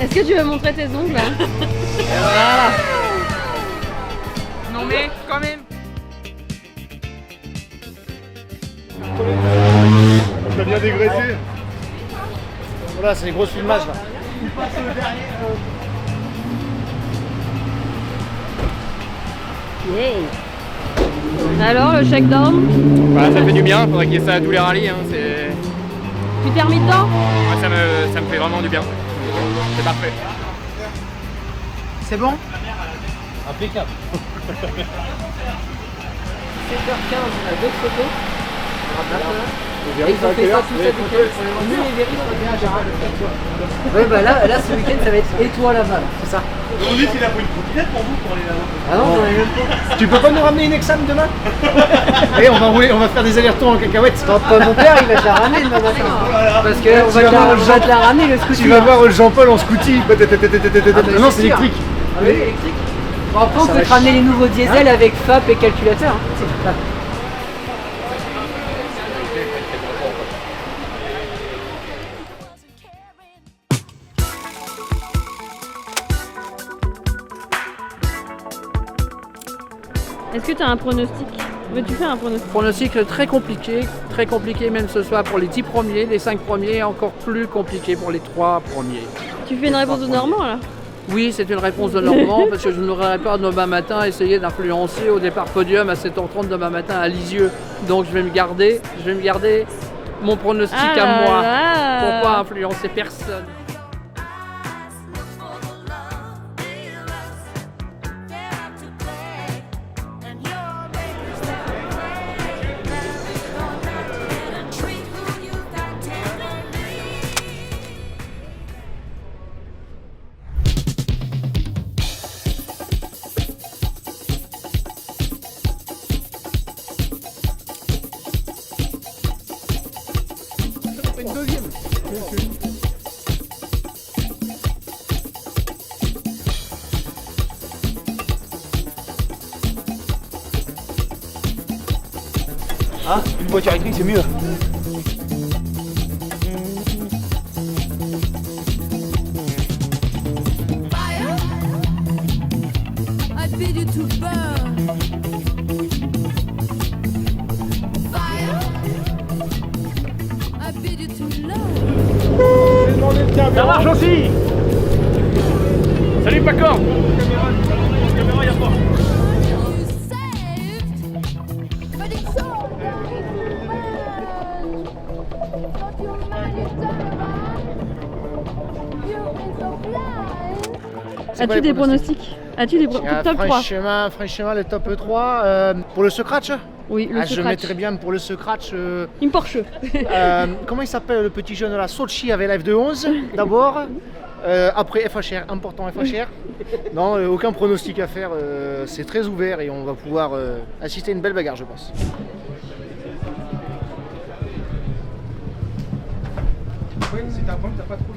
Est-ce que tu veux montrer tes ongles là? Voilà. Non mais quand même. T'as bien dégraissé. Voilà, c'est les grosses filmages là. Yeah. Alors le shakedown, Bah, ça fait du bien, faudrait qu'il y ait ça à tous les rallyes. Hein. tu t'es remis dedans? Moi, ça me fait vraiment du bien. C'est parfait. C'est bon? Impeccable. 7h15, on a d'autres photos. Et ils ont fait ça tout ça week-end. Nous les Véris sont bien à Gérard. Ouais bah là ce week-end ça va être et toi là-bas, c'est ça. On dit qu'il a pris une trottinette pour vous pour aller là-bas. Ah non, j'en ai même pas. Tu peux pas nous ramener une exam demain? Allez, on va rouler, on va faire des allers-retours en cacahuètes. Mon père il va te la ramener demain matin. Parce que on va te la ramener le scooter. Tu vas voir Jean-Paul en scooty. Non, c'est sûr. électrique. Ah oui, électrique. Bon, après on peut te ramener les nouveaux diesels avec FAP et calculateur. Hein. Est-ce que tu as un pronostic? Veux-tu faire un pronostic? Pronostic très compliqué même ce soir pour les 10 premiers, les 5 premiers, encore plus compliqué pour les 3 premiers. Tu fais une réponse de Normand là? Oui, c'est une réponse de Normand parce que je n'aurais pas demain matin essayé d'influencer au départ podium à 7h30 demain matin à Lisieux. Donc je vais me garder mon pronostic à moi pour pas influencer personne. Une deuxième. Ah, une voiture électrique c'est mieux. I bid you to burn. Fire. I bid you to love. Ça marche aussi. Salut Pacor. Caméra, y'a pas. You saved, but it's all down to your mind is done around. You've been so blind. As-tu des pronostics? As-tu des top 3? Franchement, le top 3. Pour le Secratch? Oui, le Je Secratch. mettrais bien pour le Secratch. Une Porsche. Comment il s'appelle le petit jeune là? Sochi avec la F211 d'abord. Après FHR, important FHR. Non, aucun pronostic à faire. C'est très ouvert et on va pouvoir assister à une belle bagarre, je pense. Si t'as un problème, t'as pas trop.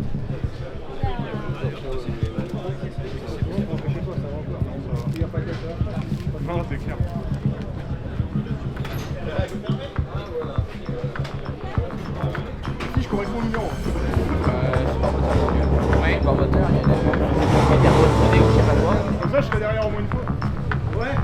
Non, c'est clair. Si je corresponds au numéro. Oui, par moteur, il y a des aussi à droite. Comme ça, je serai derrière au moins une fois. Ouais.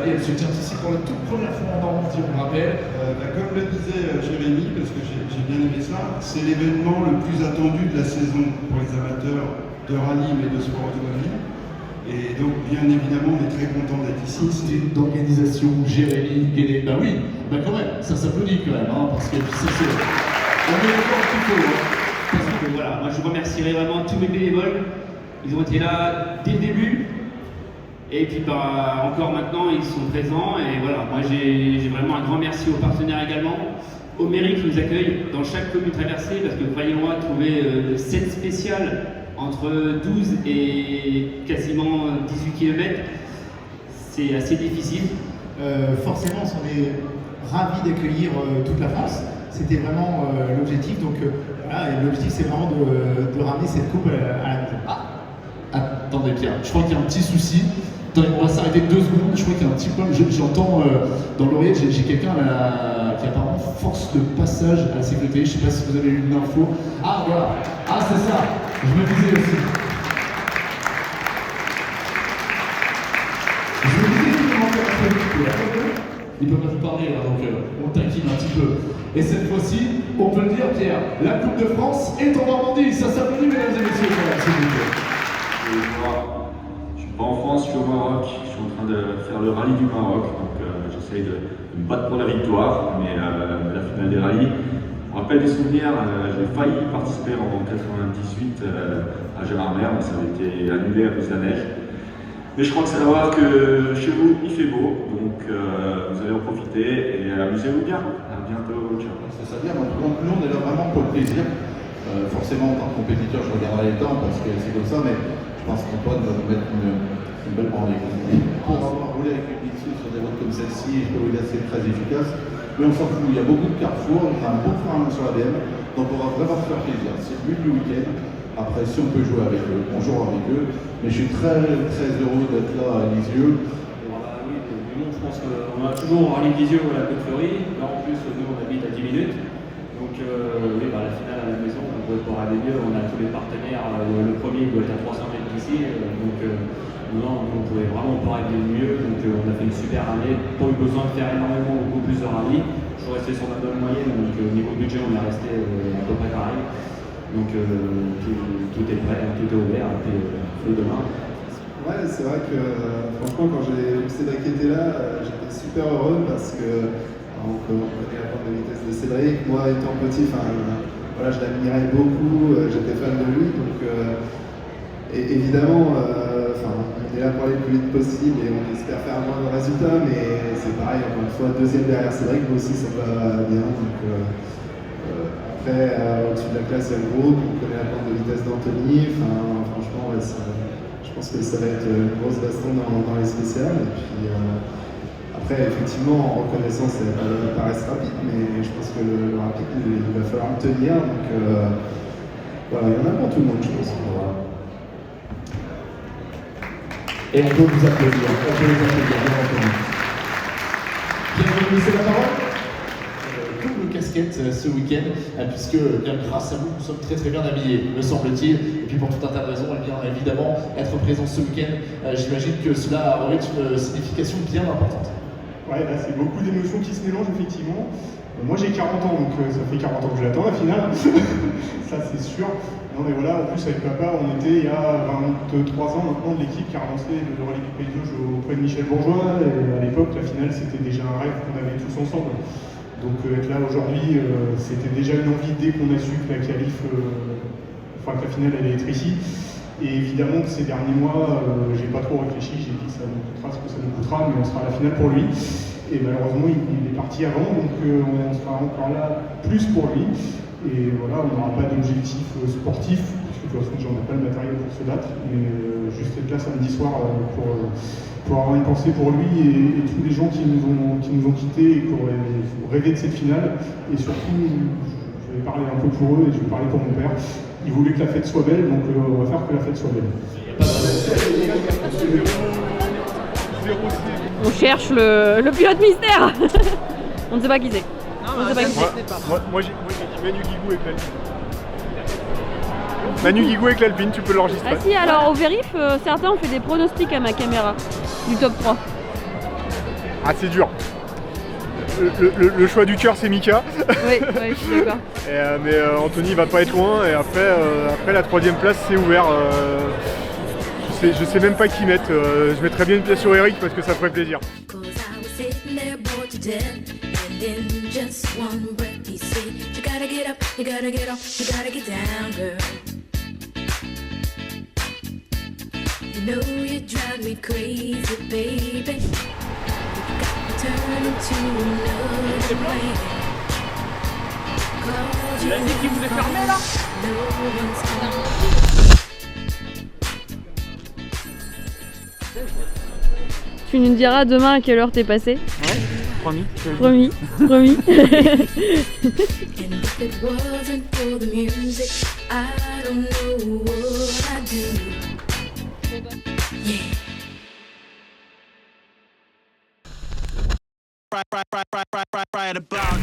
Elle se tient ici pour la toute première fois en Normandie, on rappelle. Comme le disait Jérémy, parce que j'ai bien aimé ça, c'est l'événement le plus attendu de la saison pour les amateurs de rallye mais de sport automobile. Et donc bien évidemment on est très content d'être ici. Société d'organisation, Jérémy Guélet. Bah oui, bah quand même, ça s'applaudit quand même, hein, parce que ça c'est... On est encore un petit peu, hein. Parce que voilà, moi je remercierai vraiment tous mes bénévoles. Ils ont été là dès le début. Et puis bah, encore maintenant, ils sont présents. Et voilà, moi j'ai vraiment un grand merci aux partenaires également. Aux mairies qui nous accueillent dans chaque commune traversée, parce que croyez-moi, trouver 7 spéciales entre 12 et quasiment 18 km, c'est assez difficile. Forcément, on est ravis d'accueillir toute la France. C'était vraiment l'objectif. Donc voilà, et l'objectif, c'est vraiment de ramener cette coupe à la maison. Attendez Pierre, je crois qu'il y a un petit souci. Attendez, on va s'arrêter 2 secondes, je crois qu'il y a un petit problème. J'entends dans l'oreillette, j'ai quelqu'un qui a apparemment force de passage à la sécurité. Je ne sais pas si vous avez eu une info. Ah voilà, ah c'est ça, je me disais aussi. Je me disais qu'il manquait un peu. Ils peuvent pas vous parler là, donc on taquine un petit peu. Et cette fois-ci, on peut le dire Pierre, la Coupe de France est en Normandie. Ça s'applaudit mesdames et messieurs, s'il vous plaît. Je suis pas en France, je suis au Maroc. Je suis en train de faire le rallye du Maroc, donc j'essaye de me battre pour la victoire, mais la finale des rallyes, on me rappelle des souvenirs. J'ai failli participer en 98 à Gérardmer, mais ça avait été annulé à cause de la neige. Mais je crois que ça va voir que chez vous il fait beau, donc vous allez en profiter et amusez-vous bien. À bientôt, ciao. C'est ça bien, donc nous on est là vraiment pour le plaisir. Forcément en tant que compétiteur je regarderai les temps parce que c'est comme ça, mais je pense qu'Antoine va nous mettre une belle branlée. Pour avoir roulé avec une Mitsu sur des routes comme celle-ci, je peux vous dire que c'est très efficace. Mais on s'en fout, il y a beaucoup de carrefours, on a un bon frein sur la BM, donc on va vraiment se faire plaisir. C'est le but du week-end. Après, si on peut jouer avec eux, on jouera avec eux. Mais je suis très heureux d'être là à Lisieux. Oui, du monde, je pense qu'on a toujours rallye Lisieux ou à la Côte-Fleurie. Là, en plus, nous, on habite à 10 minutes. Donc, oui, la finale à la maison, on pourrait pas aller mieux. On a tous les partenaires. Le premier doit être à 300 mètres d'ici. Donc, non, on pouvait vraiment pas rêver mieux. Donc, on a fait une super année. Pas eu besoin de faire énormément, beaucoup plus de rallye. Je suis resté sur la bonne moyenne. Donc, au niveau budget, on est resté à peu près pareil. Donc tout est prêt, tout est ouvert, et puis feu demain. Ouais, c'est vrai que franchement quand j'ai vu Cédric était là, j'étais super heureux parce que on connaît la pente de vitesse de Cédric. Moi étant petit, voilà, je l'admirais beaucoup, j'étais fan de lui, donc et évidemment on est là pour aller le plus vite possible et on espère faire un bon résultat, mais c'est pareil, encore une fois, deuxième derrière Cédric, moi aussi ça va bien. Donc, au-dessus de la classe, il y a le groupe, on connaît la pente de vitesse d'Anthony. Franchement, ouais, je pense que ça va être une grosse baston dans les spéciales. Et puis, après, effectivement, en reconnaissance, ça paraît rapide, mais je pense que le rapide, il va falloir le tenir. Donc, voilà, il y en a pour tout le monde, je pense. Et on peut vous applaudir. Bien entendu. Bienvenue, c'est la parole. Double casquette ce week-end, puisque bien grâce à vous, nous sommes très bien habillés, me semble-t-il, et puis pour tout un tas de raisons, et bien évidemment, être présent ce week-end, j'imagine que cela aurait une signification bien importante. Ouais, là c'est beaucoup d'émotions qui se mélangent effectivement. Moi j'ai 40 ans, donc ça fait 40 ans que je l'attends la finale, ça c'est sûr. Non mais voilà, en plus avec papa, on était il y a 23 ans maintenant de l'équipe qui a relancé le rallye du Pays d'Auge auprès de Michel Bourgeois, et à l'époque la finale c'était déjà un rêve qu'on avait tous ensemble. Donc être là aujourd'hui, c'était déjà une envie dès qu'on a su que la qualif, que la finale allait être ici. Et évidemment que ces derniers mois, j'ai pas trop réfléchi, j'ai dit ça nous coûtera ce que ça nous coûtera, mais on sera à la finale pour lui. Et malheureusement, il est parti avant, donc on sera encore là plus pour lui. Et voilà, on n'aura pas d'objectif sportif, parce que de toute façon, j'en ai pas le matériel pour se battre, mais juste être là samedi soir pour avoir une pensée pour lui et tous les gens qui nous ont quittés et qui auraient rêvé de cette finale. Et surtout, je vais parler un peu pour eux et je vais parler pour mon père. Ils voulaient que la fête soit belle, donc on va faire que la fête soit belle. On cherche le pilote mystère. On ne sait pas qui c'est. Moi j'ai dit Manu Guigou avec l'Alpine. Manu Guigou avec l'Alpine, tu peux l'enregistrer. Ah si, alors au vérif, certains ont fait des pronostics à ma caméra du top 3. Ah c'est dur. Le choix du cœur c'est Mika. Oui, je suis d'accord. Mais Anthony va pas être loin et après la troisième place c'est ouvert. Je sais même pas qui mettre. Je mettrais bien une pièce sur Eric parce que ça ferait plaisir. You know you drive me crazy, baby. You've got to turn into another way. Il a dit qu'il voulait fermer là. Tu nous diras demain à quelle heure t'es passé. Ouais, promis. Promis, promis. And if it wasn't for the music, I don't know what I'd do. Yeah.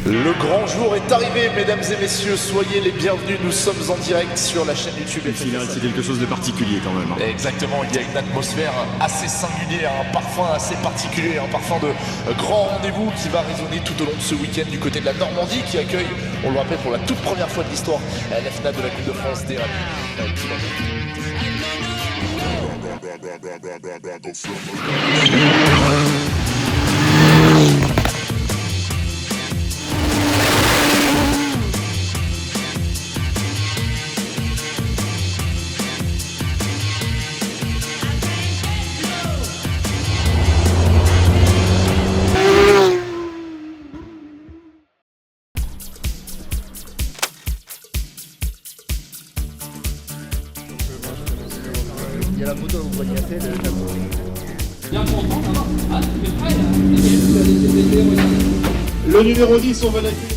Le grand jour est arrivé, mesdames et messieurs, soyez les bienvenus, nous sommes en direct sur la chaîne YouTube. Le final, c'est quelque chose de particulier quand même. Exactement, il y a une atmosphère assez singulière, un parfum assez particulier, un parfum de grand rendez-vous qui va résonner tout au long de ce week-end du côté de la Normandie qui accueille, on le rappelle pour la toute première fois de l'histoire, la finale de la Coupe de France des Il y a la photo, vous voyez assez le tableau. Bien content d'avoir. Ah, tu fais prêt là. Le numéro 10, on va l'accueillir.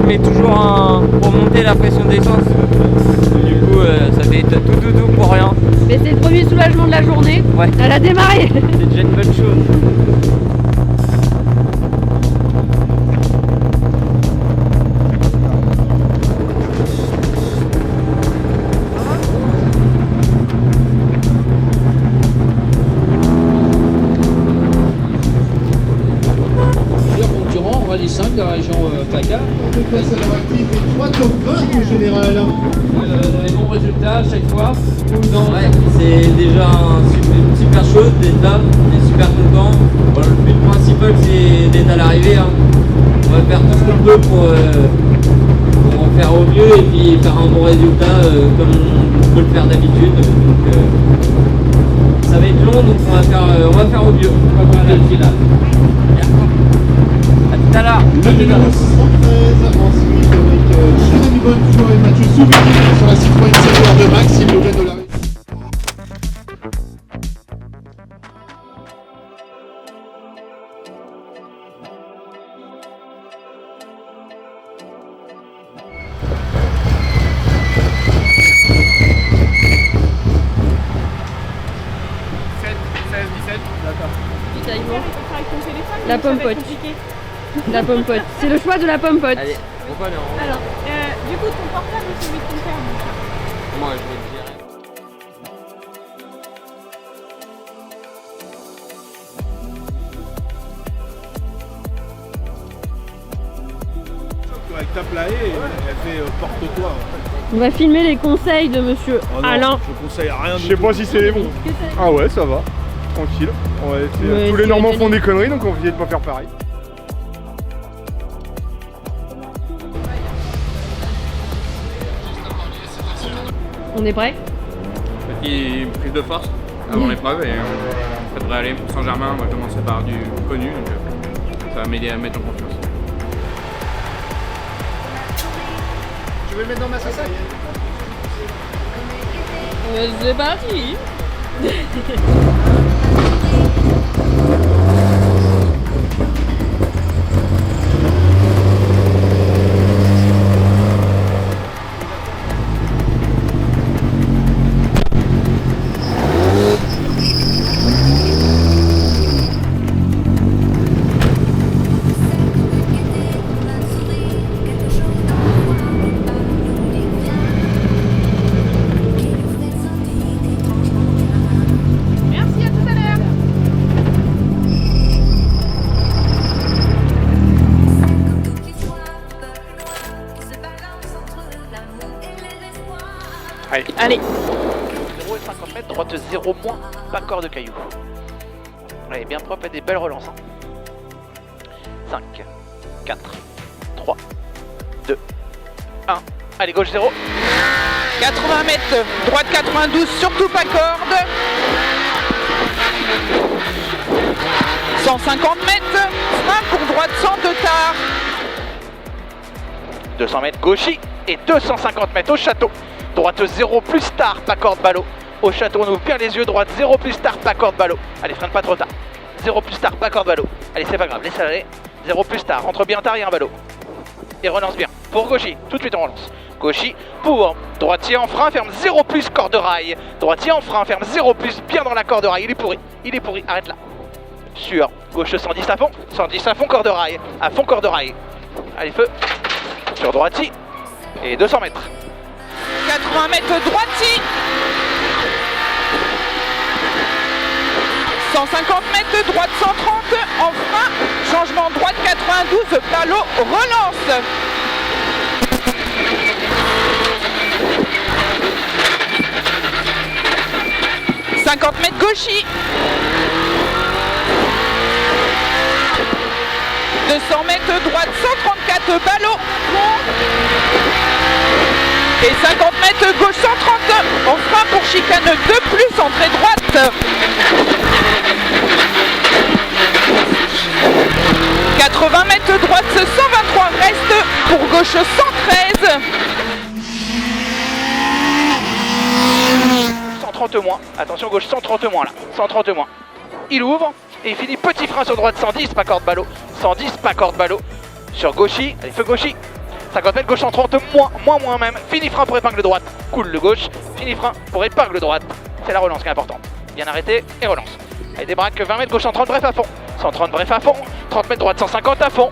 mets toujours pour monter la pression d'essence. Du coup, ça fait tout doudou pour rien. Mais c'est le premier soulagement de la journée. Ouais. Elle a démarré. C'est déjà une bonne chose. Rallye 5 de la région PACA. On passe à l'heure active et 3 top 20 au général. Les bons résultats à chaque fois. Ouais, c'est déjà une super chose d'être là, on est super content. Voilà, le but principal c'est d'être à l'arrivée. Hein. On va faire tout ce qu'on peut pour en faire au mieux et puis faire un bon résultat comme on peut le faire d'habitude. Donc ça va être long, donc on va faire au mieux. On va faire le final. A tout à l'heure. Le numéro 113, ensuite avec Jérémy Bonnefoy et Mathieu Souvigny sur la Citroën C2 de Max, ils nous viennent de la La pomme pote. La pomme pote. C'est le choix de la pomme pote. Allez, on va aller en haut. Alors, du coup, ton portable ou celui de ton père? Moi, je vais le dire. Avec ta plaie, elle fait porte-toi. On va filmer les conseils de monsieur Alain. Je conseille rien. Je sais pas si c'est les bons. Ah ouais, ça va. Tranquille. Ouais, tous les Normands font des conneries, donc on va essayer de pas faire pareil. On est prêt? Petite prise de force avant l'épreuve et ça devrait aller. Pour Saint-Germain, on va commencer par du connu, donc ça va m'aider à me mettre en confiance. Tu veux le mettre dans ma sac? C'est parti. Merci, à tout Allez. 0 et 50 mètres, droite 0 moins, pas corps de cailloux. Allez, bien propre et des belles relances. 5, 4, 3, 2, 1. Allez, gauche 0. 80 mètres, droite 92, surtout pas corde. 150 mètres, frein pour droite 102 tard. 200 mètres gauchis et 250 mètres au château. Droite 0 plus tard, pas corde ballot. Au château, on ouvre bien les yeux, droite 0 plus tard, pas corde ballot. Allez, freine pas trop tard. 0 plus tard, pas corde ballot. Allez, c'est pas grave, laisse aller. 0 plus tard, rentre bien tard, il y a un ballot. Et relance bien. Pour gauchis, tout de suite on relance. Gauchis pour droitier en frein, ferme 0 plus corde de rail. Droitier en frein, ferme 0 plus, bien dans la corde de rail. Il est pourri, arrête là. Sur gauche 110 à fond, corde de rail. À fond corde de rail. Allez, feu. Sur droitier et 200 mètres. 80 mètres droitier. 150 mètres, droite 130, en frein, changement droite 92, ballot, relance. « 50 mètres gauchis. 200 mètres, droite 134, ballot, et 50 mètres gauche 130, en frein pour chicane 2 plus, entrée droite. 80 mètres droite 123, reste pour gauche 113. 130 moins, attention gauche 130 moins là, 130 moins. Il ouvre et il finit petit frein sur droite 110, pas corde ballot. 110, pas corde ballot. Sur gauchis, allez feu gauchis. 50 mètres gauche 130, moins même. Fini frein pour épingle droite. Cool le gauche, fini frein pour épingle droite. C'est la relance qui est importante. Bien arrêté et relance. Allez débraque 20 mètres gauche 130, bref à fond. 130 bref à fond. 30 mètres droite 150 à fond.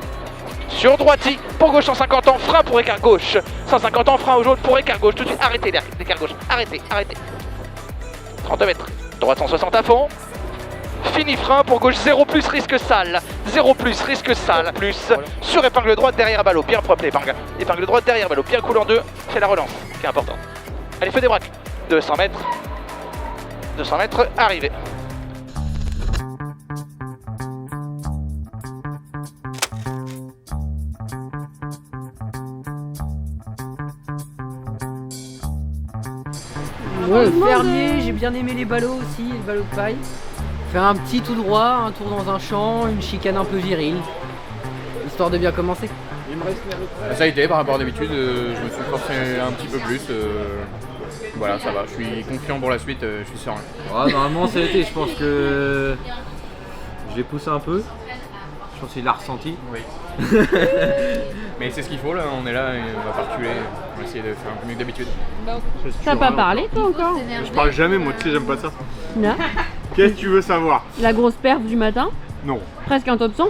Sur droiti, pour gauche 150 en frein pour écart gauche. 150 en frein au jaune pour écart gauche. Tout de suite, arrêtez l'écart gauche. Arrêtez. 30 mètres. Droite 160 à fond. Fini frein pour gauche 0 plus risque sale. 0 plus risque sale. Plus sur épingle droite derrière ballot. Bien propre l'épingle. Épingle droite derrière ballot. Bien cool en deux. C'est la relance qui est importante. Allez, feu des braques. 200 mètres. 200 mètres, arrivé. Ouais, fermier, j'ai bien aimé les ballots aussi, les ballots de paille. Faire un petit tout droit, un tour dans un champ, une chicane un peu virile, histoire de bien commencer. Ça a été par rapport à d'habitude, je me suis forcé un petit peu plus. Voilà, ça va, je suis confiant pour la suite, je suis serein. Ouais, normalement ça a été, je pense que je l'ai poussé un peu. Je pense qu'il l'a ressenti. Oui. Mais c'est ce qu'il faut là, on est là et on va pas reculer, on va essayer de faire un peu mieux que d'habitude. T'as pas parlé toi encore? Je parle jamais moi, tu sais, j'aime pas ça. Non. Qu'est-ce que tu veux savoir? La grosse perf du matin? Non. Presque un top 100?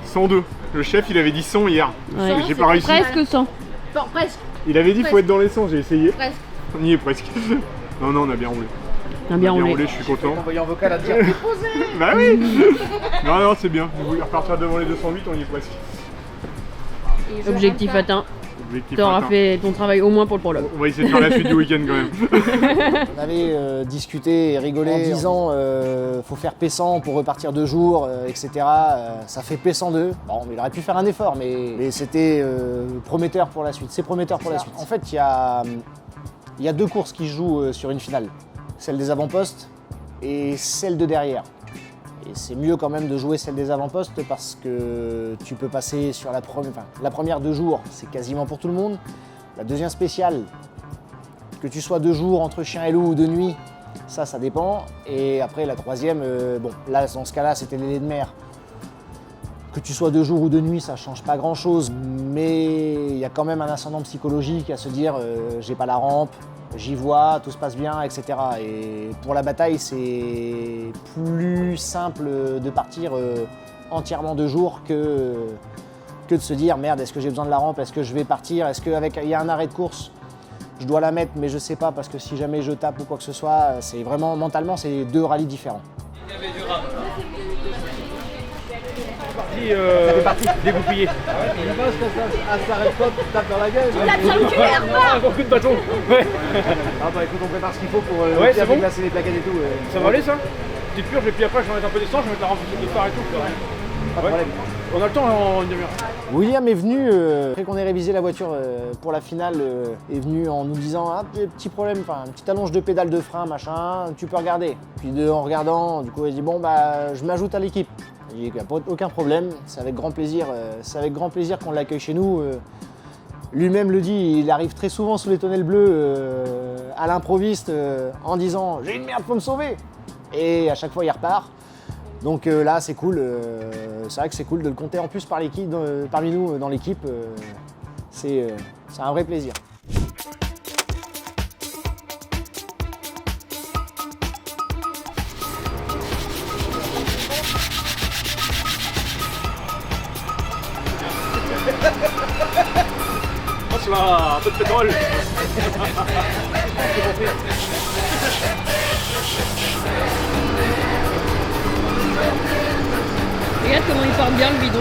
102. Le chef il avait dit 100 hier. Ouais. J'ai pas réussi. Presque 100. Bon, presque. Il avait dit faut être dans les 100, j'ai essayé. Presque. On y est presque. Non, on a bien roulé. On a bien roulé. Je suis content. Envoyé en vocal à dire déposé. Bah oui. Non, c'est bien. Je voulais repartir devant les 208, on y est presque. Objectif atteint. T'auras fait ton travail au moins pour le prologue. On va essayer de faire la suite du week-end quand même. On avait discuté et rigolé en disant faut faire P100 pour repartir 2 jours, etc. Ça fait P102. Bon, il aurait pu faire un effort, mais c'était prometteur pour la suite. C'est prometteur pour la suite. En fait, il y a 2 courses qui se jouent sur une finale. Celle des avant-postes et celle de derrière. Et c'est mieux quand même de jouer celle des avant-postes parce que tu peux passer sur la première 2 jours, c'est quasiment pour tout le monde. La deuxième spéciale, que tu sois 2 jours entre chien et loup ou de nuit, ça dépend. Et après la troisième, bon là dans ce cas-là c'était les laits de mer. Que tu sois 2 jours ou de nuit, ça change pas grand-chose, mais il y a quand même un ascendant psychologique à se dire j'ai pas la rampe, j'y vois, tout se passe bien, etc. Et pour la bataille, c'est plus simple de partir entièrement 2 jours que de se dire merde, est-ce que j'ai besoin de la rampe, est-ce que je vais partir, est-ce qu'il y a un arrêt de course, je dois la mettre, mais je sais pas parce que si jamais je tape ou quoi que ce soit, c'est vraiment mentalement, c'est 2 rallyes différents. Dégoupillé. Il passe quand ça s'arrête pas, tu tapes dans la gueule. Tu tapes sur le cul et elle repart. Encore plus de bâton. Ouais. Ah bah écoute, on prépare ce qu'il faut pour Ouais, c'est bon. placer les plaquettes et tout. Ça va aller ça? Petite purge et puis après je vais mettre un peu d'essence, je vais mettre la renforcer de phare et tout. Pas de problème. On a le temps en une demi-heure. William est venu, après qu'on ait révisé la voiture pour la finale, est venu en nous disant ah, petit problème, enfin, une petite allonge de pédale de frein, machin, tu peux regarder. Puis en regardant, du coup, il dit bon bah je m'ajoute à l'équipe. Il dit qu'il n'y a aucun problème, c'est avec grand plaisir, qu'on l'accueille chez nous. Lui-même le dit, il arrive très souvent sous les tonnelles bleues à l'improviste en disant j'ai une merde, faut me sauver. Et à chaque fois il repart. Donc là c'est cool, c'est vrai que c'est cool de le compter en plus parmi nous dans l'équipe, c'est un vrai plaisir. Passe là, un peu de pétrole. Regarde comment il porte bien le bidon.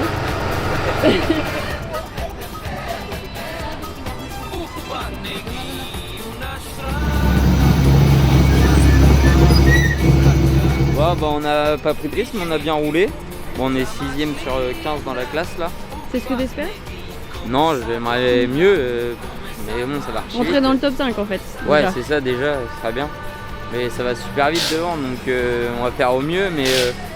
Ouais, bah, on n'a pas pris de risque, mais on a bien roulé. Bon, on est 6ème sur 15 dans la classe là. C'est ce que t'espères? Non, j'aimerais mieux, mais bon, ça va archi. Rentrer dans le top 5 en fait. Ouais, déjà. c'est ça déjà, ce sera bien. Mais ça va super vite devant, donc on va faire au mieux. Mais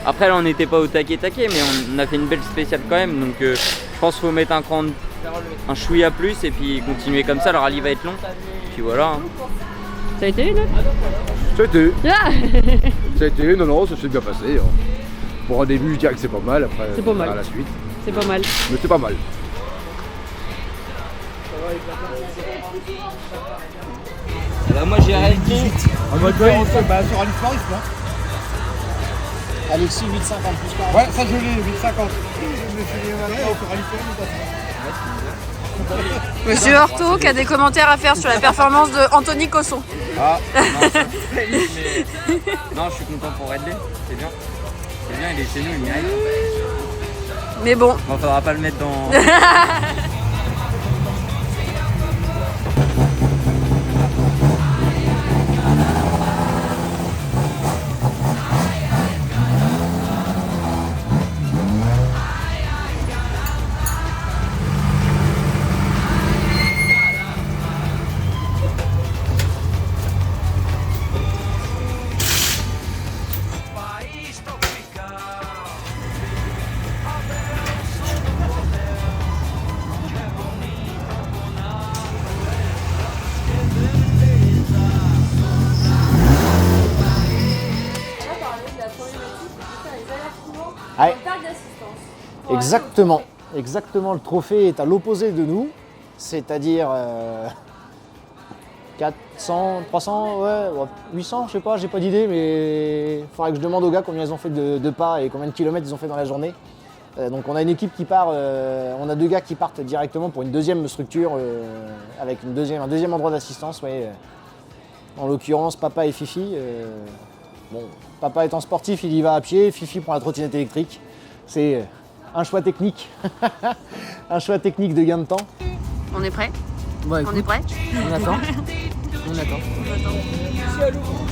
après, là, on n'était pas au taquet, mais on a fait une belle spéciale quand même. Donc je pense qu'il faut mettre un chouïa plus et puis continuer comme ça. Le rallye va être long. Puis voilà. Hein. Ça a été là? Ça a été. Ah Ça a été, non, ça s'est bien passé. Pour un début, je dirais que c'est pas mal. Après, c'est pas mal. À la suite. C'est pas mal. Mais c'est pas mal. Bah, moi j'ai arrêté. En mode sur Rallye Paris, là. Alexis 8,50 plus 40. Ouais, ça je l'ai, 8,50. Je l'ai fait maintenant au Rallye Paris, Monsieur Horto qui a des commentaires à faire sur la performance de Anthony Cosson. Ah, non, non, je suis content pour Redley, c'est bien. C'est bien, il est chez nous, il mérite. Mais bon. Bon, faudra pas le mettre dans. Ouais. Exactement, le trophée est à l'opposé de nous, c'est-à-dire 400, 300, ouais, 800, je sais pas, j'ai pas d'idée, mais il faudrait que je demande aux gars combien ils ont fait de pas et combien de kilomètres ils ont fait dans la journée. Donc on a une équipe qui part, on a 2 gars qui partent directement pour une deuxième structure avec un deuxième endroit d'assistance. Ouais. En l'occurrence, Papa et Fifi. Bon, Papa étant sportif, il y va à pied, Fifi prend la trottinette électrique. C'est un choix technique, un choix technique de gain de temps. On est prêt? Bah, On est prêt? On attend. On attend. Si à l'ouvre,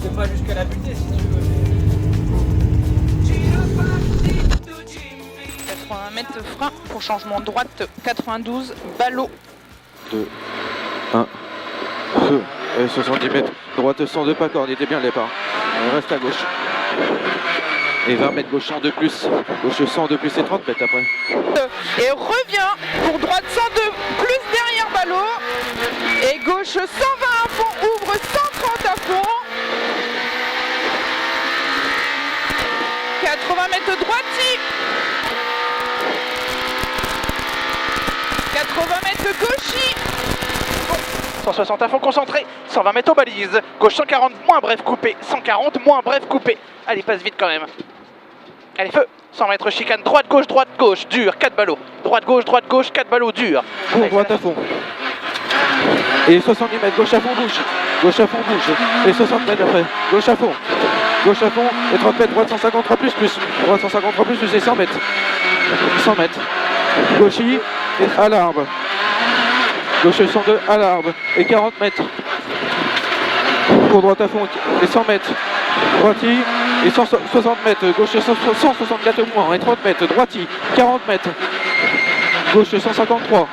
c'est pas jusqu'à la butée si tu veux. 80 mètres frein pour changement de droite, 92, ballot. 2, 1, feu. Et 70 mètres, droite 102 pas corne, il était bien le départ. On reste à gauche. Et 20 mètres gauche 102 plus, gauche 102 plus et 30 mètres après. Et revient pour droite 102 plus derrière ballot. Et gauche 120 à fond, ouvre 130 à fond. 80 mètres droite-ci. 80 mètres gauche. 160 à fond concentré, 120 mètres aux balises, gauche 140, moins bref coupé, 140, moins bref coupé. Allez, passe vite quand même. Allez, feu, 100 mètres chicane, droite, gauche, dur, 4 ballots. Droite, gauche, 4 ballots, dur. Pour droite à fond. Et 70 mètres, gauche à fond, bouge. Gauche à fond, bouge. Et 60 mètres après, gauche à fond. gauche à fond et 30 mètres, droite 153 plus, droite 153 plus et 100 mètres. 100 mètres. Gauchy et à l'arbre. Gauche 102 à l'arbre et 40 mètres. Pour droite à fond et 100 mètres. Droiti et 160 mètres. Gauche 164 moins et 30 mètres. Droiti 40 mètres. Gauche 153.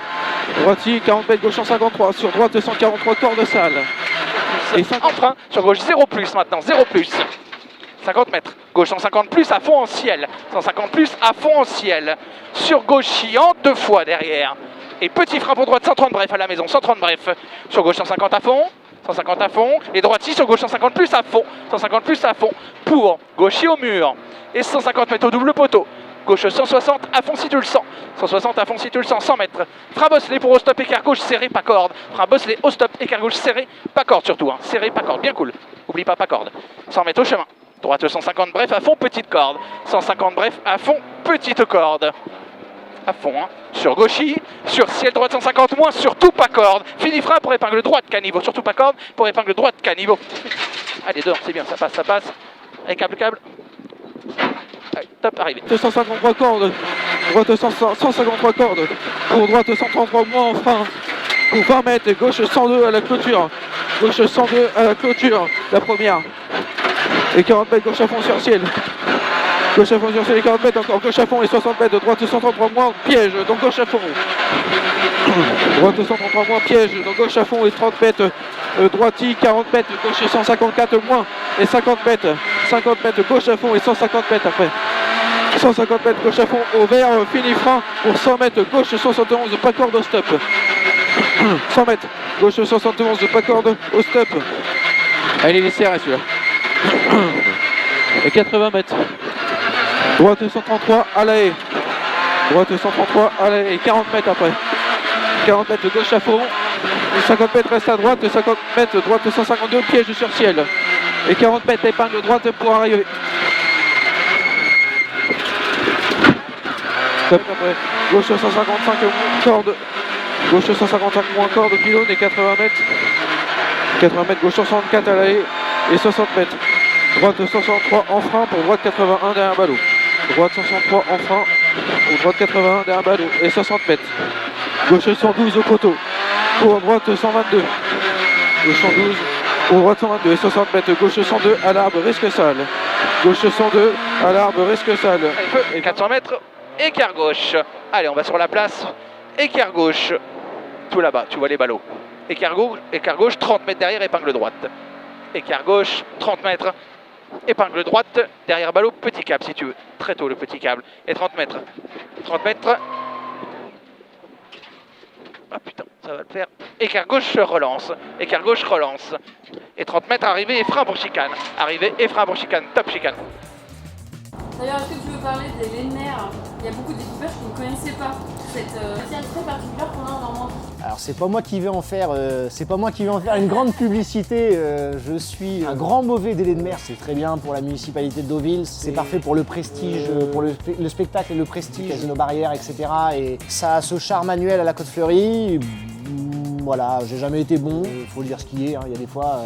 Droiti 40 mètres. Gauche 153. Sur droite 143 corps de salle. Et en frein sur gauche 0 plus maintenant, 0 plus. 50 mètres. Gauche 150 plus à fond en ciel. 150 plus à fond en ciel. Sur gauchy en 2 fois derrière. Et petit frein pour droite 130 bref à la maison. 130 bref. Sur gauche 150 à fond. 150 à fond. Et droiti sur gauche 150 plus à fond. 150 plus à fond. Pour gauchy au mur. Et 150 mètres au double poteau. Gauche 160 à fond si tu le sens. 160 à fond si tu le sens. 100 mètres. Frein bosselé pour au stop écart gauche serré, pas corde. Frein bosselé au stop écart gauche serré, pas corde surtout. Hein. Serré, pas corde. Bien cool. Oublie pas corde. 100 mètres au chemin. Droite 150 bref à fond, petite corde. 150 bref à fond, petite corde. À fond, hein. Sur gauchy, sur ciel droite 150 moins, surtout pas corde. Fini frein pour épingle droite caniveau, surtout pas corde pour épingle droite caniveau. Allez, dehors, c'est bien, ça passe, ça passe. Allez, câble. Allez, top, arrivé. 253 cordes, droite 153 cordes, pour droite 133 moins en frein, pour 20 mètres, gauche 102 à la clôture, gauche 102 à la clôture, la première, et 40 mètres gauche à fond sur ciel. Gauche à fond sur ciel et 40 mètres encore, gauche à fond et 60 mètres, droite 133 moins, piège, donc gauche à fond. Droite 133 moins, piège, donc gauche à fond et 30 mètres, droiti 40 mètres, gauche 154 moins et 50 mètres, 50 mètres gauche à fond et 150 mètres après. 150 mètres gauche à fond au vert, fini frein pour 100 mètres, gauche 71, pas corde au stop. 100 mètres, gauche 71, pas corde au stop. Allez, il est serré celui-là. Et 80 mètres. Droite 133 à la haie. Droite 133 à la haie et 40 mètres après. 40 mètres gauche à fond. Et 50 mètres reste à droite. 50 mètres droite 152 piège sur ciel. Et 40 mètres épingle droite pour arriver. Après, gauche 155 corde. Gauche 155 moins corde pylône et 80 mètres. 80 mètres gauche 164 à la haie et 60 mètres. Droite 163 en frein pour droite 81 derrière ballot. Droite 163 en frein pour droite 81 derrière ballot et 60 mètres. Gauche 112 au poteau pour droite 122. Gauche 112 pour droite 122 et 60 mètres. Gauche 102 à l'arbre, risque sale. Gauche 102 à l'arbre, risque sale. Et 400 mètres, écart gauche. Allez, on va sur la place. Écart gauche. Tout là-bas, tu vois les ballots. Écart gauche, 30 mètres derrière, épingle droite. Écart gauche, 30 mètres. Épingle droite, derrière ballot, petit câble si tu veux. Très tôt le petit câble. Et 30 mètres. 30 mètres. Ah putain, ça va le faire. Écart gauche, relance. Écart gauche, relance. Et 30 mètres, arrivée et frein pour chicane. Arrivée et frein pour chicane. Top chicane. D'ailleurs, est-ce que tu veux parler des laits de mer? Il y a beaucoup d'équipages qui ne connaissaient pas cette matière très particulière qu'on a en Normandie. Alors c'est pas moi qui vais en faire, une grande publicité. Je suis un grand mauvais des laits de mer. C'est très bien pour la municipalité de Deauville. C'est parfait pour le prestige, pour le spectacle et le prestige, Casino Barrière, etc. Et ça a ce charme annuel à la Côte-Fleurie. Voilà, j'ai jamais été bon. Il faut le dire ce qui est. Il y a des fois.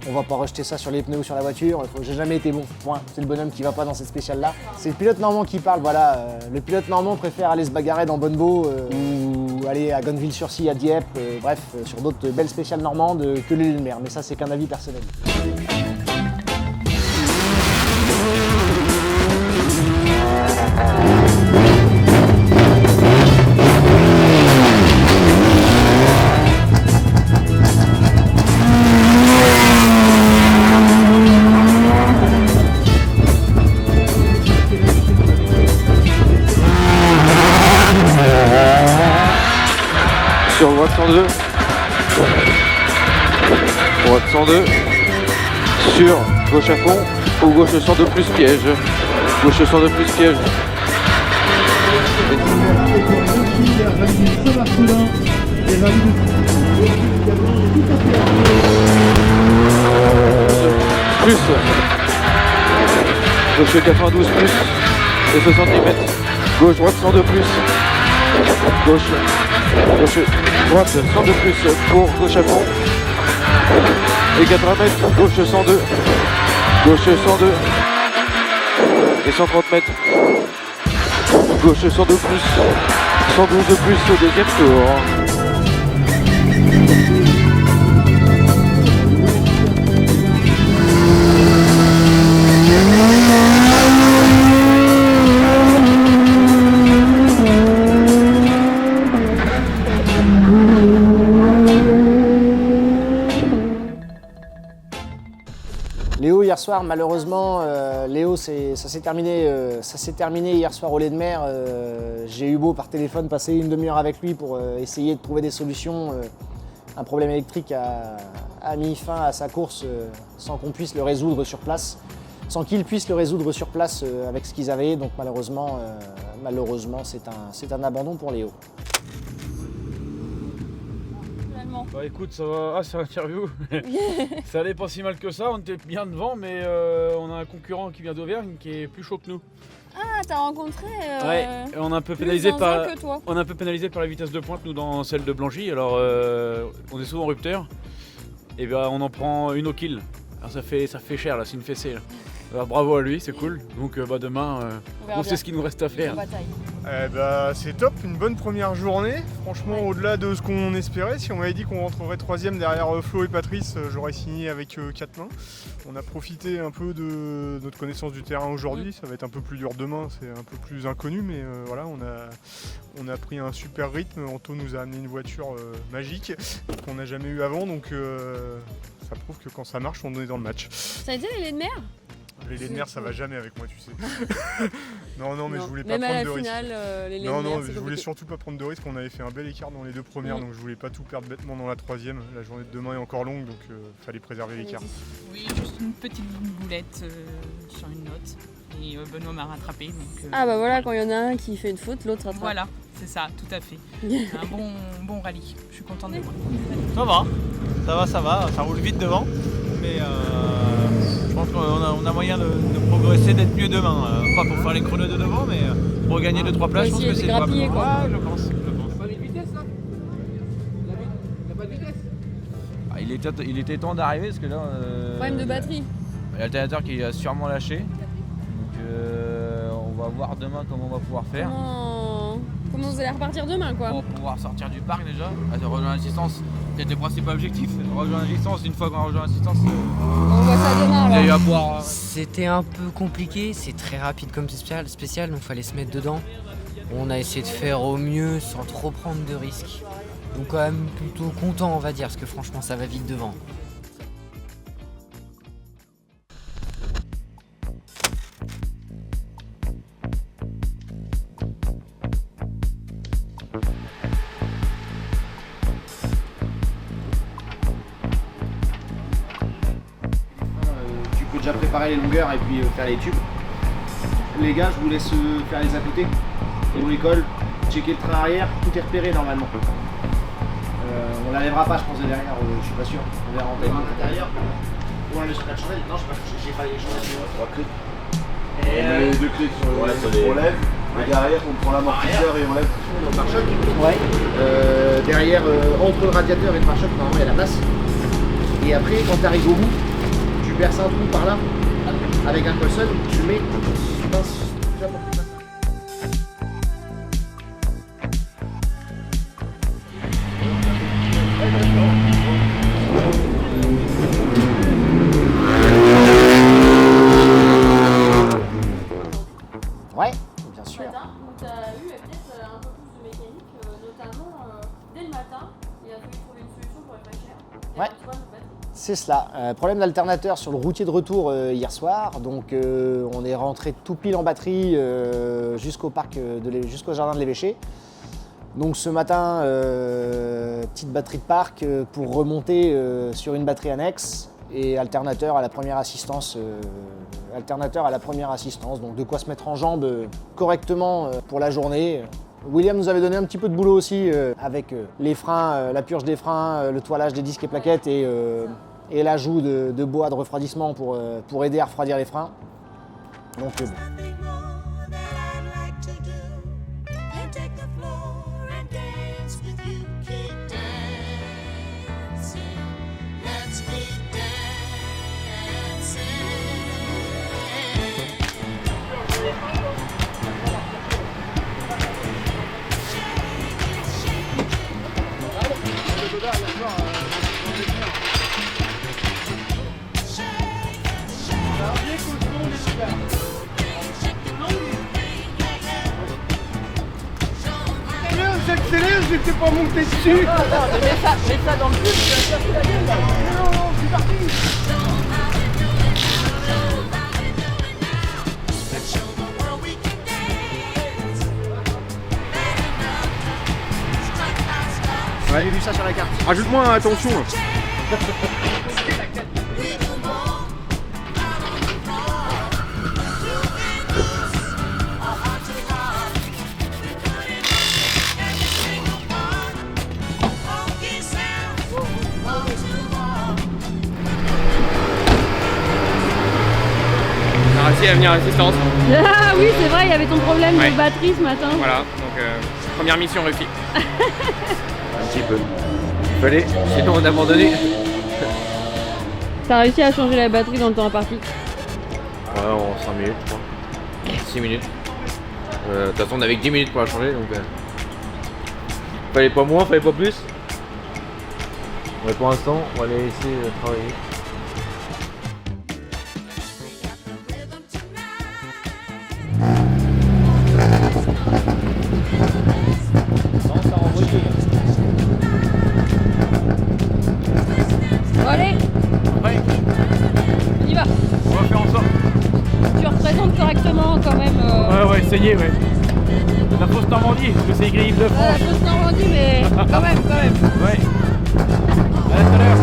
On va pas rejeter ça sur les pneus ou sur la voiture, j'ai jamais été bon, point. C'est le bonhomme qui va pas dans cette spéciale là. C'est le pilote normand qui parle, voilà. Le pilote normand préfère aller se bagarrer dans Bonneau ou aller à Gonneville-sur-Scie, à Dieppe, bref, sur d'autres belles spéciales normandes que les laits de mer. Mais ça, c'est qu'un avis personnel. Sur droite 102. Droite 102. Sur gauche à fond ou gauche 102 plus piège. Gauche 102 plus piège. Plus. Gauche 92 plus et 70 mètres. Gauche droite 102 plus. Gauche droite 102 plus pour gauche à fond et 80 mètres gauche 102 Gauche 102. Et 130 mètres. Gauche 102 plus. 112 de plus au deuxième tour. Léo, hier soir, malheureusement, Léo, ça s'est terminé hier soir au lait de mer. J'ai eu beau par téléphone passer une demi-heure avec lui pour essayer de trouver des solutions. Un problème électrique a mis fin à sa course sans qu'on puisse le résoudre sur place, sans qu'ils puissent le résoudre sur place avec ce qu'ils avaient. Donc malheureusement, c'est un abandon pour Léo. Bah écoute, ça va. Ah, c'est l'interview. Ça allait pas si mal que ça, on était bien devant, mais on a un concurrent qui vient d'Auvergne qui est plus chaud que nous. Ah, t'as rencontré Ouais, et on est un peu plus pénalisé zinzin que toi. on est un peu pénalisé par la vitesse de pointe nous dans celle de Blangy. Alors on est souvent en rupteur. Et ben on en prend une au kill. Alors ça fait cher là, c'est une fessée là. Alors, bravo à lui, c'est cool. Donc demain, on sait ce qu'il nous reste à faire. C'est top, une bonne première journée. Franchement, au-delà de ce qu'on espérait, si on m'avait dit qu'on rentrerait 3ème derrière Flo et Patrice, j'aurais signé avec 4 mains. On a profité un peu de notre connaissance du terrain aujourd'hui. Ça va être un peu plus dur demain, c'est un peu plus inconnu, mais voilà, on a pris un super rythme. Anto nous a amené une voiture magique qu'on n'a jamais eu avant, donc ça prouve que quand ça marche, on est dans le match. Ça a été les laits de mer? Les laits de mer, ça va jamais avec moi, tu sais. non, mais je voulais pas Même prendre à de la risques. finale, les laits de Non, mer, c'est je voulais compliqué. surtout pas prendre de risques. On avait fait un bel écart dans les deux premières, donc je voulais pas tout perdre bêtement dans la 3ème. La journée de demain est encore longue, donc fallait préserver l'écart. Oui, juste une petite boulette sur une note. Et Benoît m'a rattrapé. Donc, Ah bah voilà, quand il y en a un qui fait une faute, l'autre rattrape. Voilà, c'est ça, tout à fait. Un bon rallye. Je suis contente de moi. Ça va, ça roule vite devant. Mais je pense qu'on a moyen de progresser, d'être mieux demain. Pas pour faire les chronos de devant, mais pour gagner 2-3 places, je pense que c'est jouable. grappiller, quoi. Ouais, je pense. Pas de vitesse là? Il n'y a pas de vitesse? Il était temps d'arriver parce que là. Problème de batterie. L'alternateur qui a sûrement lâché. Donc on va voir demain comment on va pouvoir faire. Comment vous allez repartir demain, quoi? Pour pouvoir sortir du parc déjà, rejoindre l'assistance. C'était le principal objectif, rejoindre l'assistance. Une fois qu'on a rejoint l'assistance, on voit ça demain il y a eu à alors. boire. C'était un peu compliqué, c'est très rapide comme spécial, donc fallait se mettre dedans. On a essayé de faire au mieux sans trop prendre de risques. Donc quand même plutôt content, on va dire, parce que franchement ça va vite devant. Tu peux déjà préparer les longueurs et puis faire les tubes. Les gars, je vous laisse faire les à côté. Et on les colle, checker le train arrière, tout est repéré normalement. On l'enlèvera pas, je pense, de derrière, je suis pas sûr. On verra en timing. À l'intérieur, on enlève sur la chandelle. Non, j'ai pas les chandelles. 3 clés. On met les 2 clés sur le on lève. Et derrière, on prend l'amortisseur et on lève. Le pare-choc. Ouais. Derrière, entre le radiateur et le pare-choc, normalement, il y a la place. Et après, quand tu arrives au bout, tu perces un trou par là, avec un colson, tu mets, tu pinces, tu vois, pour que tu passes. Ouais, bien sûr. Donc tu as eu peut-être un peu plus de mécanique, notamment dès le matin. Il a fallu trouver une solution pour être pas cher. Ouais. C'est cela. Problème d'alternateur sur le routier de retour hier soir. Donc on est rentré tout pile en batterie jusqu'au jardin de l'évêché. Donc ce matin, petite batterie de parc pour remonter sur une batterie annexe et alternateur à la première assistance. Donc de quoi se mettre en jambe correctement pour la journée. William nous avait donné un petit peu de boulot aussi avec les freins, la purge des freins, le toilage des disques et plaquettes et l'ajout de bois de refroidissement pour aider à refroidir les freins. Donc bon. j'étais pas monté dessus. Mets ça dans le pub, tu vas chercher la gueule là. Non, je suis parti. Ouais, j'ai vu ça sur la carte. Rajoute-moi attention. On a réussi à venir à l'assistance. Ah oui, c'est vrai, il y avait ton problème Ouais. de batterie ce matin. Voilà, donc première mission réussie. Un petit peu. Il fallait, sinon on a abandonné. T'as réussi à changer la batterie dans le temps imparti. Ouais, en 5 minutes, je crois. 6 minutes. De toute façon, on avait que 10 minutes pour la changer, donc. Fallait pas moins, fallait pas plus. Ouais, pour l'instant, on va aller essayer de travailler. Bon, allez, Ouais, on y va. on va faire en sorte. Tu représentes correctement quand même. Ouais, essayez, ouais. La fausse Normandie, parce que c'est écrit Île-de-France. Fausse Normandie, mais quand même. Ouais. À tout à l'heure.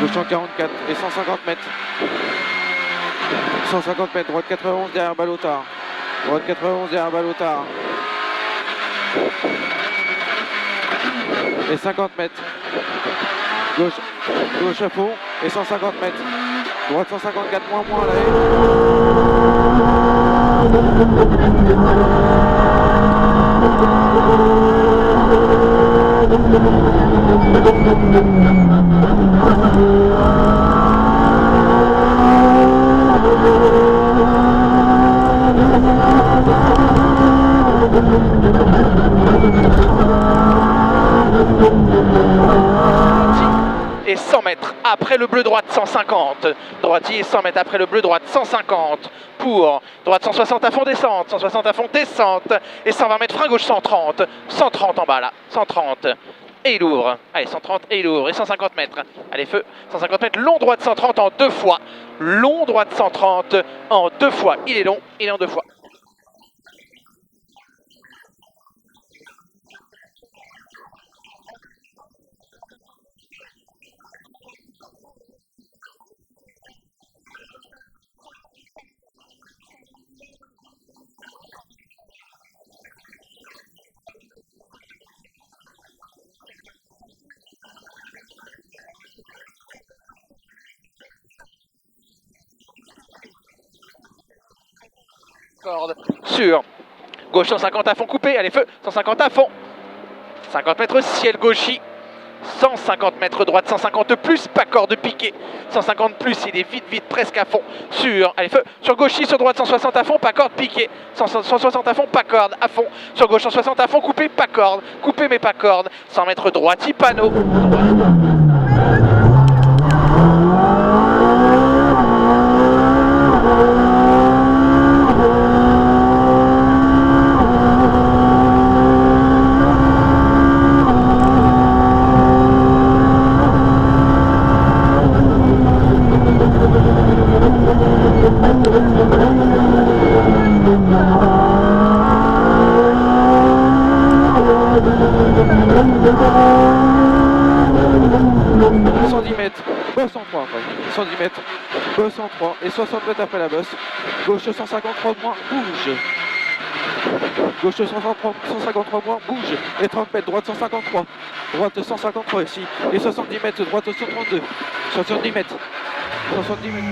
Gauche 144 et 150 mètres. 150 mètres, droite 91 derrière Balotard. Droite 91 derrière Balotard. Et 50 mètres. Gauche à fond et 150 mètres. Droite 154 moins à Et 100 mètres après le bleu droite 150. Droitier 100 mètres après le bleu droite 150 pour droite 160 à fond descente, 160 à fond descente et 120 mètres frein gauche 130, 130 en bas là, 130 et il ouvre. Allez 130 et il ouvre et 150 mètres. Allez feu, 150 mètres long droite 130 en deux fois. Long droite 130 en deux fois. Il est long, il est en deux fois. corde sur gauche 150 à fond coupé, allez feu, 150 à fond, 50 mètres ciel gauchy, 150 mètres droite, 150 plus, pas corde piqué, 150 plus, il est vite, presque à fond, sur, allez feu, sur gauchy, sur droite 160 à fond, pas corde piqué, 160 à fond, pas corde, à fond, sur gauche 160 à fond, coupé, pas corde, coupé mais pas corde, 100 mètres droite, Ipano. Bosse en 3 après, 110 mètres, bosse en 3 et 60 mètres après la bosse. Gauche 153 moins, bouge. Gauche 153 moins, bouge. Et 30 mètres, droite 153. Droite 153 ici. Et 70 mètres, droite 132. 70 mètres. 70 mètres.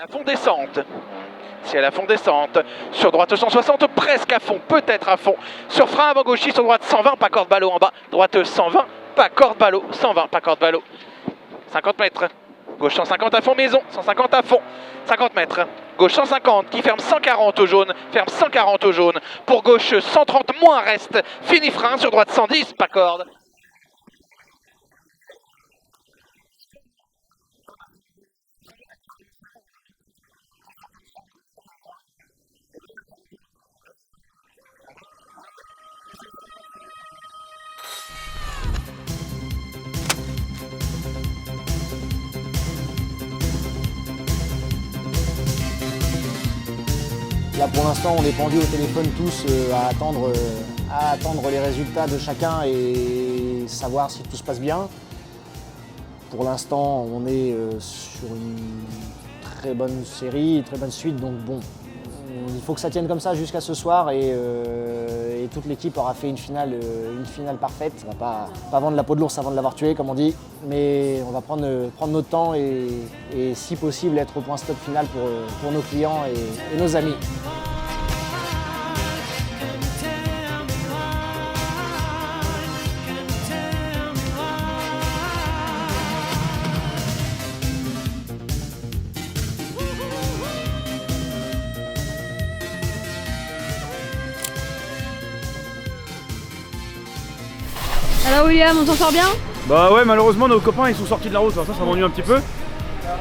À fond descente, c'est à la fond descente, sur droite 160, presque à fond, peut-être à fond, sur frein avant gauchis, sur droite 120, pas corde ballot en bas, droite 120, pas corde ballot, 120, pas corde ballot, 50 mètres, gauche 150 à fond maison, 150 à fond, 50 mètres, gauche 150 qui ferme 140 au jaune, ferme 140 au jaune, pour gauche 130 moins reste, fini frein, sur droite 110, pas corde. Là pour l'instant on est pendus au téléphone tous à attendre les résultats de chacun et savoir si tout se passe bien. Pour l'instant on est sur une très bonne série, une très bonne suite, donc bon, il faut que ça tienne comme ça jusqu'à ce soir et toute l'équipe aura fait une finale parfaite. On va pas vendre la peau de l'ours avant de l'avoir tué comme on dit, mais on va prendre notre temps et si possible être au point stop final pour nos clients et nos amis. Alors William, on s'en sort bien? Bah ouais, malheureusement nos copains ils sont sortis de la route, alors ça m'ennuie un petit peu.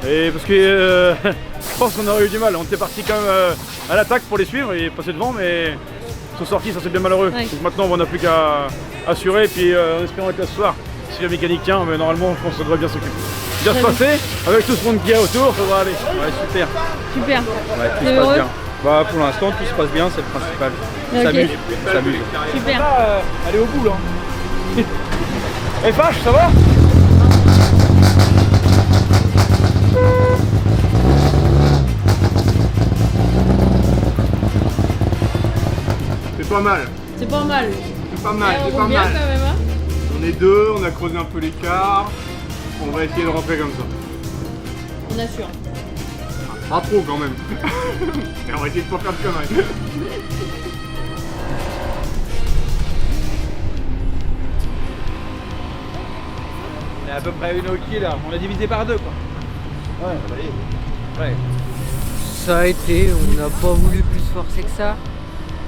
Et parce que je pense qu'on aurait eu du mal, on était parti quand même à l'attaque pour les suivre et passer devant, mais ils sont sortis, ça c'est bien malheureux. Ouais. Donc maintenant on n'a plus qu'à assurer et puis en espérant être là ce soir, si la mécanique tient, mais normalement je pense que ça devrait bien se passer, avec tout ce monde qu'il y a autour, ça devrait aller. Ouais, super. Super. Ouais, tout T'es se passe heureux? bien. Bah pour l'instant tout se passe bien, c'est le principal. Ok. On s'amuse. Super. Allez au bout là. FH, ça va? C'est pas mal. C'est pas mal. C'est pas mal, on c'est roule pas bien mal. quand même, hein. On est deux, on a creusé un peu l'écart. On va essayer de rentrer comme ça. On assure. Pas trop quand même. Et on va essayer de pas faire de conneries. On est à peu près une au kill là. On a divisé par deux quoi. Ouais. Ça a été, on n'a pas voulu plus forcer que ça.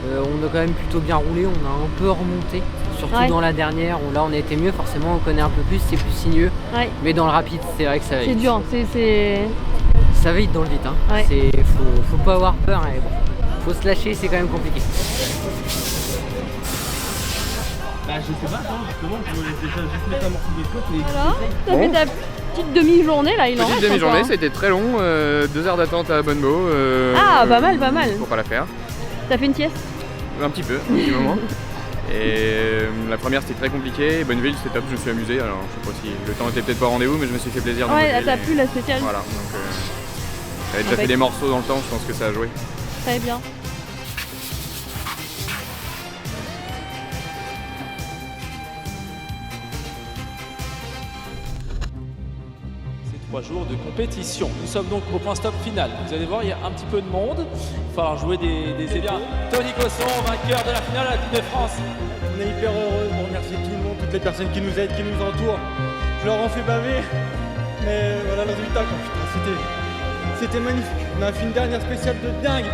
On a quand même plutôt bien roulé, on a un peu remonté, surtout Ouais. dans la dernière, où là on a été mieux, forcément on connaît un peu plus, c'est plus sinueux. Ouais. Mais dans le rapide, c'est vrai que ça va C'est vite. dur, c'est... Ça va vite dans le vite, hein. Ouais. Faut pas avoir peur, et bon, faut se lâcher, c'est quand même compliqué. Bah je sais pas, justement, je me laisse déjà juste mettre amorti des côtes. Alors, t'as fait ta petite demi-journée là, il en reste Petite demi-journée, encore, hein. c'était très long, 2 heures d'attente à Bonnebeau. Ah, pas mal, pas mal. Pour pas la faire. T'as fait une sieste? Un petit peu, un petit moment. Et la première c'était très compliqué, Bonneville c'était top, je me suis amusé, alors je sais pas si le temps était peut-être pas au rendez-vous mais je me suis fait plaisir. dans Ouais, Bonneville t'as et- plu la spéciale. Voilà, donc j'avais déjà En fait. fait des morceaux dans le temps, je pense que ça a joué. Très bien. Ces 3 jours de compétition. Nous sommes donc au point stop final. Vous allez voir, il y a un petit peu de monde. Il va falloir jouer des épées. Tony Cosson, vainqueur de la finale à la Coupe de France. On est hyper heureux, on remercie tout le monde, toutes les personnes qui nous aident, qui nous entourent. Je leur en fais baver, mais voilà le résultat, quoi. Putain, c'était magnifique. On a fait une dernière spéciale de dingue.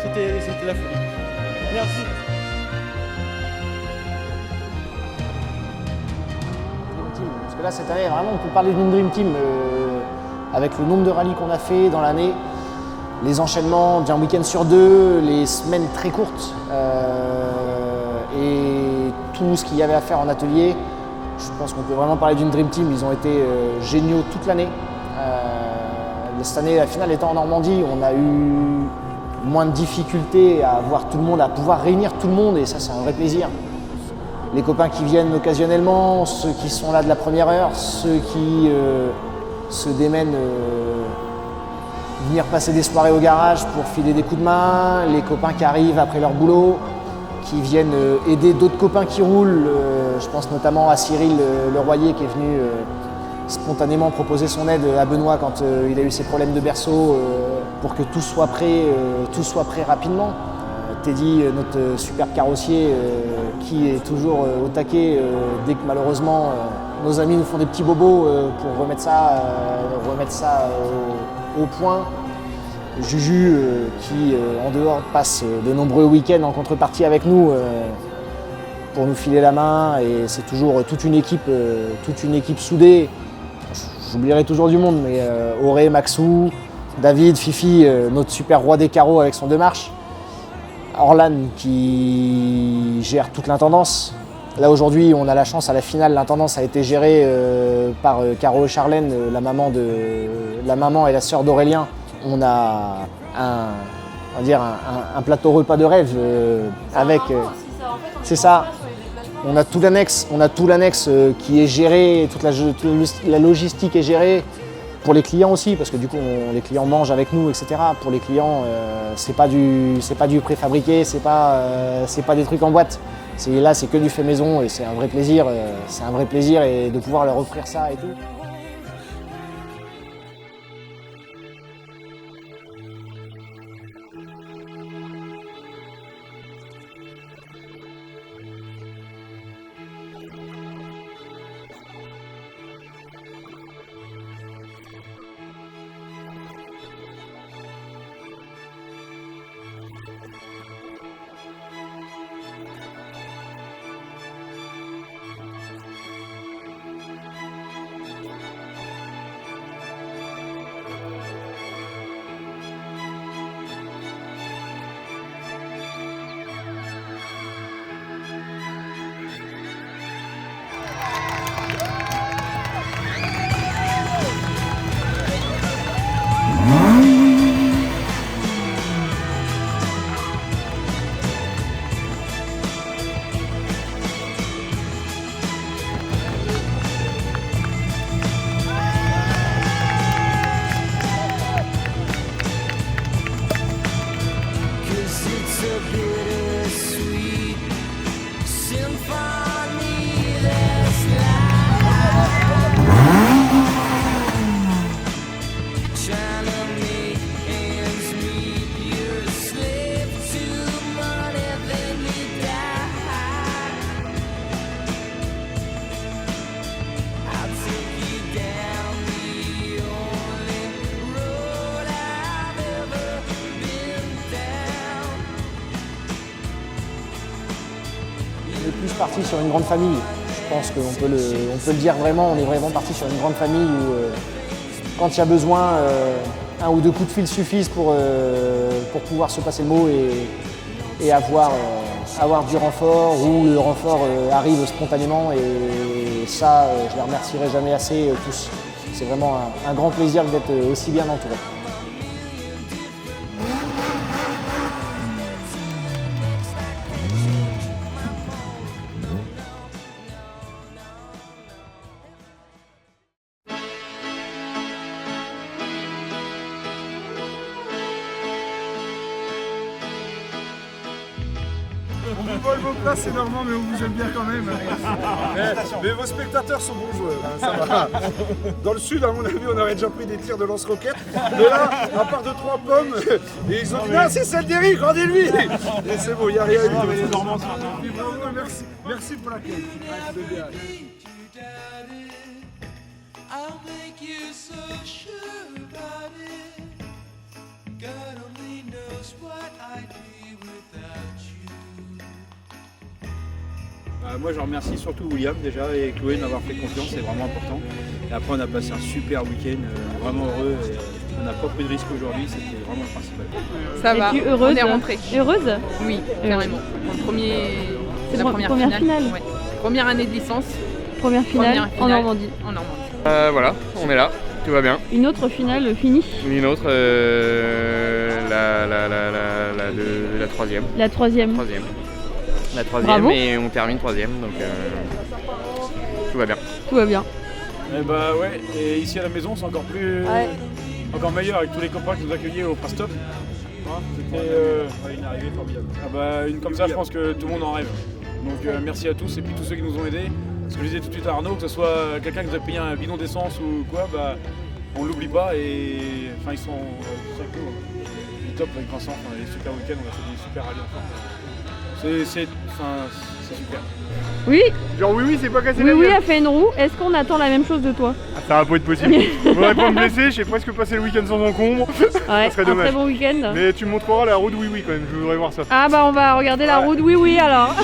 C'était la folie. Merci. Parce que là, cette année, vraiment, on peut parler d'une Dream Team avec le nombre de rallyes qu'on a fait dans l'année, les enchaînements d'un week-end sur deux, les semaines très courtes et tout ce qu'il y avait à faire en atelier. Je pense qu'on peut vraiment parler d'une Dream Team. Ils ont été géniaux toute l'année. Cette année, la finale étant en Normandie, on a eu moins de difficultés à voir tout le monde, à pouvoir réunir tout le monde et ça, c'est un vrai plaisir. Les copains qui viennent occasionnellement, ceux qui sont là de la première heure, ceux qui se démènent venir passer des soirées au garage pour filer des coups de main, les copains qui arrivent après leur boulot, qui viennent aider d'autres copains qui roulent. Je pense notamment à Cyril Leroyer qui est venu spontanément proposer son aide à Benoît quand il a eu ses problèmes de berceau pour que tout soit prêt rapidement. Teddy, notre super carrossier, qui est toujours au taquet dès que malheureusement nos amis nous font des petits bobos pour remettre ça au point. Juju, qui en dehors passe de nombreux week-ends en contrepartie avec nous pour nous filer la main, et c'est toujours toute une équipe soudée. J'oublierai toujours du monde, mais Auré, Maxou, David, Fifi, notre super roi des carreaux avec son 2 marches. Orlan qui gère toute l'intendance. Là aujourd'hui on a la chance, à la finale l'intendance a été gérée par Caro et Charlène, la maman et la sœur d'Aurélien. On a un plateau repas de rêve avec... c'est ça. On a tout l'annexe qui est géré, toute la logistique est gérée. Pour les clients aussi, parce que du coup les clients mangent avec nous, etc. Pour les clients, c'est pas du préfabriqué, c'est pas des trucs en boîte. Là c'est que du fait maison et c'est un vrai plaisir. Et de pouvoir leur offrir ça et tout. On est plus parti sur une grande famille. Je pense qu'on peut le dire vraiment, on est vraiment parti sur une grande famille où quand il y a besoin, un ou deux coups de fil suffisent pour pouvoir se passer le mot et avoir du renfort, ou le renfort arrive spontanément, et ça, je les remercierai jamais assez tous. C'est vraiment un grand plaisir d'être aussi bien entouré. On vous vole vos places, c'est normal, mais on vous aime bien quand même. Mais vos spectateurs sont bons joueurs, hein, ça va. Dans le sud, à mon avis, on aurait déjà pris des tirs de lance-roquettes. Mais là, à part 2-3 pommes, et ils ont dit ah, c'est celle d'Eric, rendez-lui. Et c'est bon, il n'y a rien eu. Les Normands sont merci. Merci pour l'accueil. Moi je remercie surtout William déjà et Chloé de m'avoir fait confiance, c'est vraiment important. Et après on a passé un super week-end, vraiment heureux, et on n'a pas pris de risque aujourd'hui, c'était vraiment le principal. Ça va, heureuse, on est rentré. Heureuse? Oui, carrément. C'est la première finale. Ouais. Première année de licence. Première finale en Normandie. En Normandie. Voilà, on est là, tout va bien. Une autre finale finie? Une autre, la troisième. La troisième. La troisième. Bravo. Et on termine troisième, donc tout va bien. Tout va bien. Et bah ouais, et ici à la maison c'est encore plus, encore meilleur avec tous les copains qui nous accueillaient au Prastop. C'était une arrivée formidable. Ah bah, une comme ça, je pense que tout le monde en rêve. Donc merci à tous et puis tous ceux qui nous ont aidés. Ce que je disais tout de suite à Arnaud, que ce soit quelqu'un qui nous a payé un bidon d'essence ou quoi, bah on l'oublie pas, et enfin ils sont cool. Du top avec Vincent, les super week-ends, on a fait des super rallyes ensemble. C'est super. Oui. Genre oui, c'est pas cassé Oui, la oui, gueule. a fait une roue. Est-ce qu'on attend la même chose de toi? Ça va pas être possible. Faudrait pas me blesser, j'ai presque passé le week-end sans encombre. Ouais, ça serait dommage. un très bon week-end. Mais tu me montreras la roue de oui quand même, je voudrais voir ça. Ah bah on va regarder la roue de oui alors.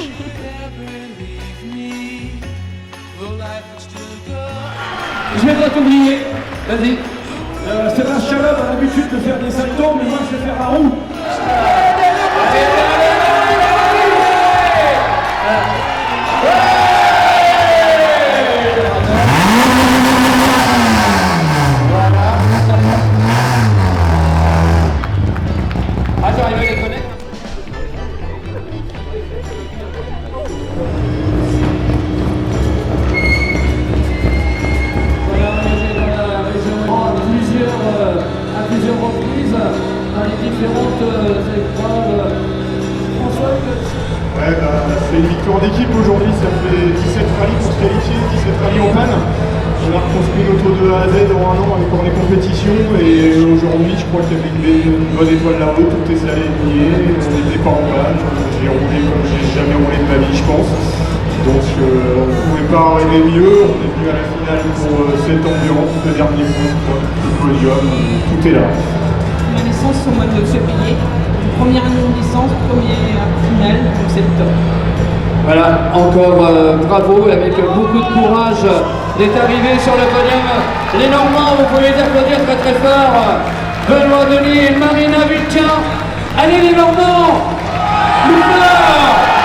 Je vais pas t'oublier, vas-y. Sébastien Loeb a l'habitude de faire des saltos, mais moi je vais faire la roue. Ah, j'arrive à les connaître. À plusieurs reprises, dans les différentes épreuves. François, ouais, c'est une victoire d'équipe aujourd'hui, ça fait 17 rallyes pour se qualifier, 17 rallyes en panne. On a reconstruit l'auto de A à Z en un an avec les compétitions, et aujourd'hui je crois qu'il y avait une bonne étoile là-haut, tout est salé et plié, on n'était pas en panne, j'ai roulé comme j'ai jamais roulé de ma vie je pense. Donc on ne pouvait pas rêver mieux, on est venu à la finale pour cette ambiance, le dernier point, le podium, tout est là. La licence au mois de février, première année de licence, première finale, donc c'est le top. Voilà, encore bravo, avec beaucoup de courage d'être arrivé sur le podium. Les Normands, vous pouvez les applaudir très très fort. Benoît Denis et Marina Vulcain. Allez les Normands, plus fort.